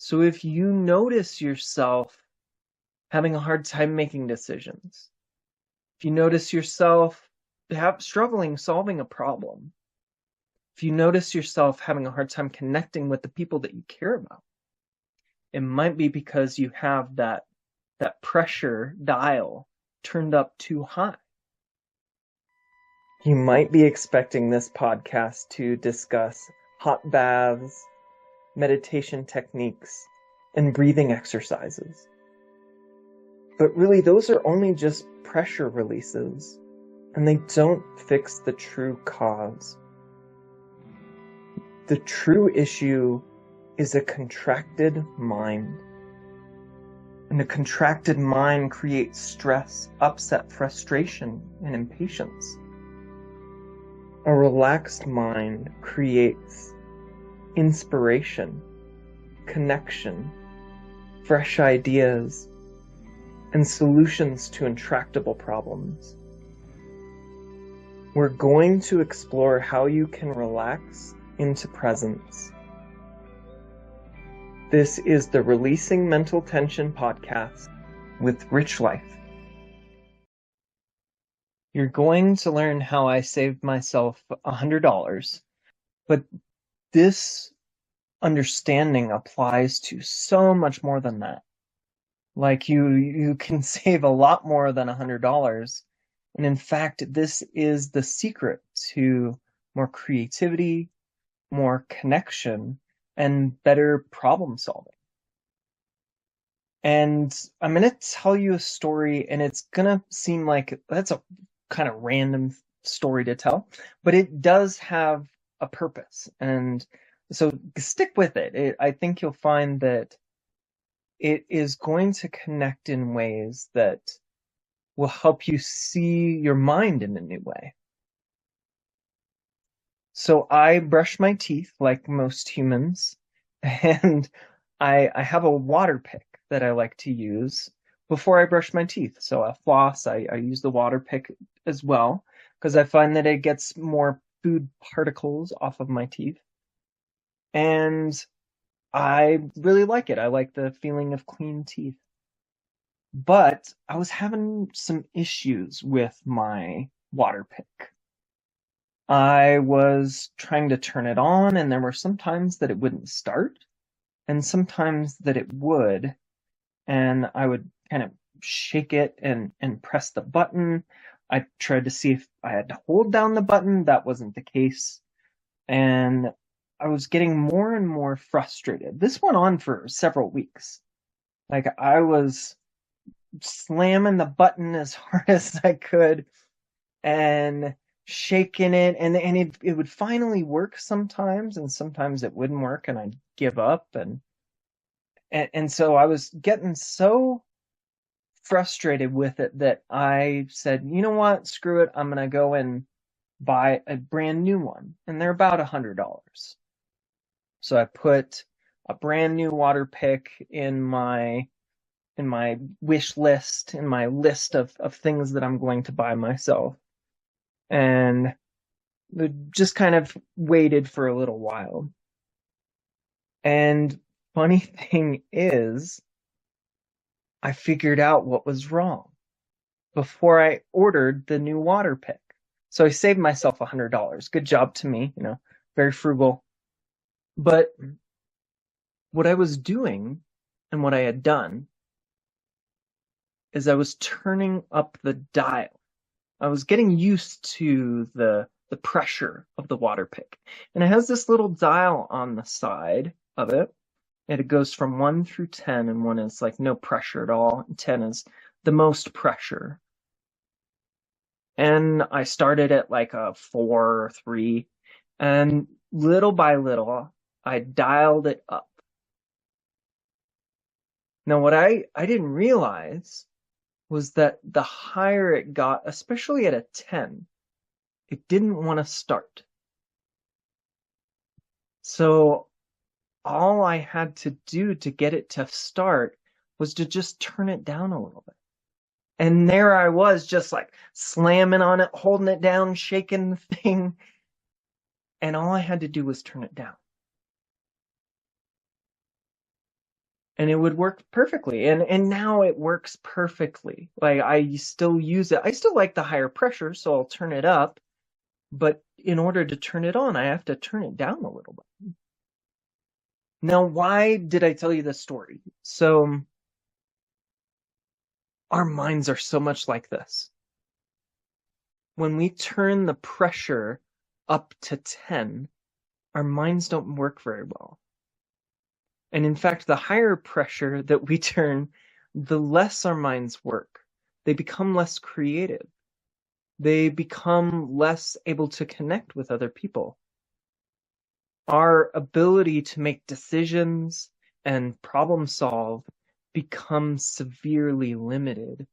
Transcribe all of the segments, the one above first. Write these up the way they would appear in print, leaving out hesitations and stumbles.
So if you notice yourself having a hard time making decisions, if you notice yourself struggling solving a problem, if you notice yourself having a hard time connecting with the people that you care about, it might be because you have that pressure dial turned up too high. You might be expecting this podcast to discuss hot baths, meditation techniques, and breathing exercises. But really, those are only just pressure releases, and they don't fix the true cause. The true issue is a contracted mind. And a contracted mind creates stress, upset, frustration, and impatience. A relaxed mind creates inspiration, connection, fresh ideas, and solutions to intractable problems. We're going to explore how you can relax into presence. This is the Releasing Mental Tension podcast with Rich Life. You're going to learn how I saved myself $100, but this understanding applies to so much more than that. Like you can save a lot more than $100. And in fact, this is the secret to more creativity, more connection, and better problem solving. And I'm going to tell you a story, and it's going to seem like that's a kind of random story to tell, but it does have a purpose. And so stick with it. I think you'll find that it is going to connect in ways that will help you see your mind in a new way. So I brush my teeth like most humans, and I have a water pick that I like to use before I brush my teeth. So I floss, I use the water pick as well, because I find that it gets more food particles off of my teeth. And I really like it. I like the feeling of clean teeth. But I was having some issues with my water pick. I was trying to turn it on, and there were some times that it wouldn't start, and sometimes that it would, and I would kind of shake it and press the button. I tried to see if I had to hold down the button. That wasn't the case. And I was getting more and more frustrated. This went on for several weeks. Like I was slamming the button as hard as I could and shaking it, and it would finally work sometimes, and sometimes it wouldn't work, and I'd give up, and so I was getting so frustrated with it that I said, you know what, screw it, I'm gonna go and buy a brand new one, and they're about $100. So I put a brand new water pick in my wish list, in my list of things that I'm going to buy myself. And just kind of waited for a little while. And funny thing is, I figured out what was wrong before I ordered the new water pick. So I saved myself $100. Good job to me, very frugal. But what I was doing and what I had done is I was turning up the dial. I was getting used to the pressure of the water pick. And it has this little dial on the side of it. And it goes from 1 through 10, and 1 is like no pressure at all. And 10 is the most pressure. And I started at like a 4 or 3. And little by little, I dialed it up. Now, what I didn't realize was that the higher it got, especially at a 10, it didn't want to start. So all I had to do to get it to start was to just turn it down a little bit. And there I was, just like slamming on it, holding it down, shaking the thing. And all I had to do was turn it down. and it would work perfectly. And now it works perfectly. Like, I still use it. I still like the higher pressure, so I'll turn it up. But in order to turn it on, I have to turn it down a little bit. Now, why did I tell you this story? So, our minds are so much like this. When we turn the pressure up to 10, our minds don't work very well. And in fact, the higher pressure that we turn, the less our minds work. They become less creative. They become less able to connect with other people. Our ability to make decisions and problem solve becomes severely limited.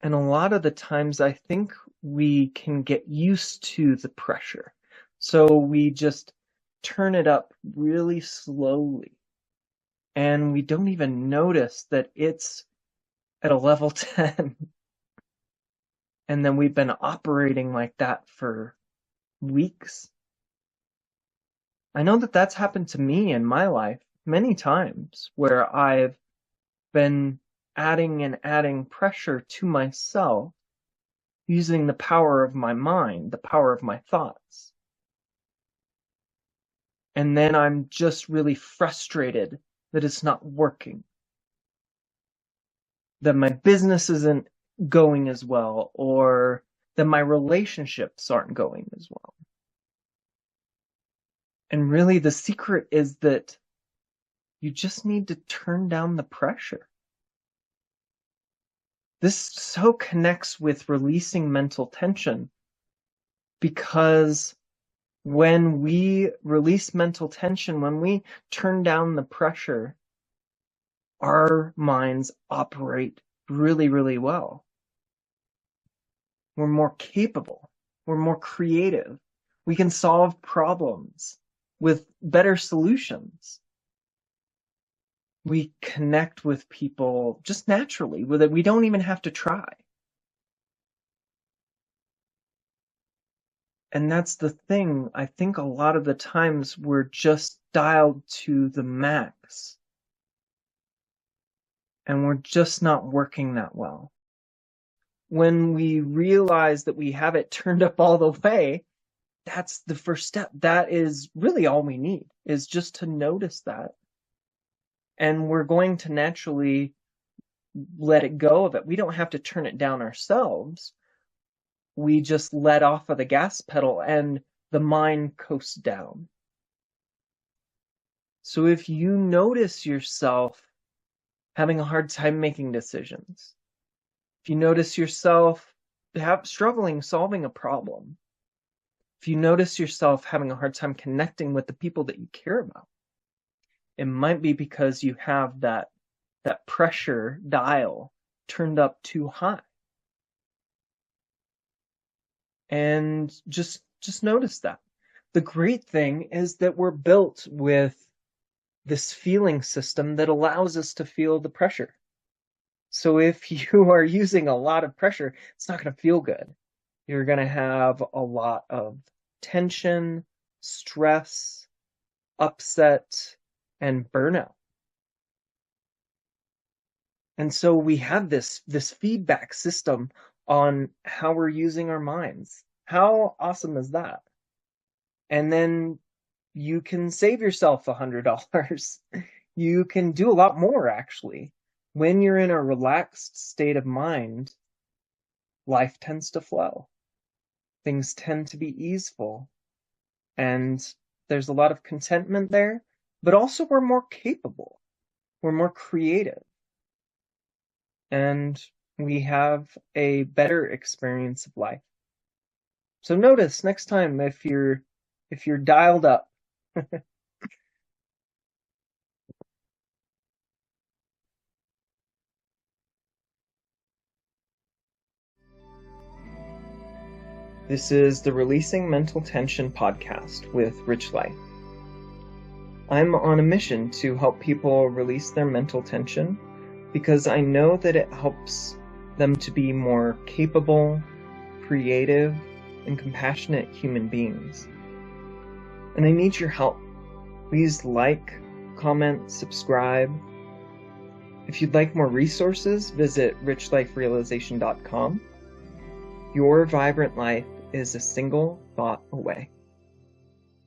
And a lot of the times, I think we can get used to the pressure. So we just turn it up really slowly. And we don't even notice that it's at a level 10. And then we've been operating like that for weeks. I know that that's happened to me in my life many times, where I've been adding and adding pressure to myself using the power of my mind, the power of my thoughts. And then I'm just really frustrated that it's not working, that my business isn't going as well, or that my relationships aren't going as well. And really, the secret is that you just need to turn down the pressure. This so connects with releasing mental tension, because when we release mental tension, when we turn down the pressure, our minds operate really, really well. We're more capable. We're more creative. We can solve problems with better solutions. We connect with people just naturally, with it. We don't even have to try. And that's the thing. I think a lot of the times we're just dialed to the max, and we're just not working that well. When we realize that we have it turned up all the way, that's the first step. That is really all we need, is just to notice that. And we're going to naturally let it go of it. We don't have to turn it down ourselves. We just let off of the gas pedal and the mind coasts down. So if you notice yourself having a hard time making decisions, if you notice yourself struggling solving a problem, if you notice yourself having a hard time connecting with the people that you care about, it might be because you have that pressure dial turned up too high. And just notice that. The great thing is that we're built with this feeling system that allows us to feel the pressure. So if you are using a lot of pressure, it's not going to feel good. You're going to have a lot of tension, stress, upset, and burnout. And so we have this feedback system on how we're using our minds. How awesome is that? And then you can save yourself $100. You can do a lot more, actually. When you're in a relaxed state of mind, life tends to flow. Things tend to be easeful. And there's a lot of contentment there, but also we're more capable. We're more creative. And we have a better experience of life. So notice next time if you're dialed up. This is the Releasing Mental Tension podcast with Rich Light. I'm on a mission to help people release their mental tension because I know that it helps them to be more capable, creative, and compassionate human beings. And I need your help. Please like, comment, subscribe. If you'd like more resources, visit richliferealization.com. Your vibrant life is a single thought away.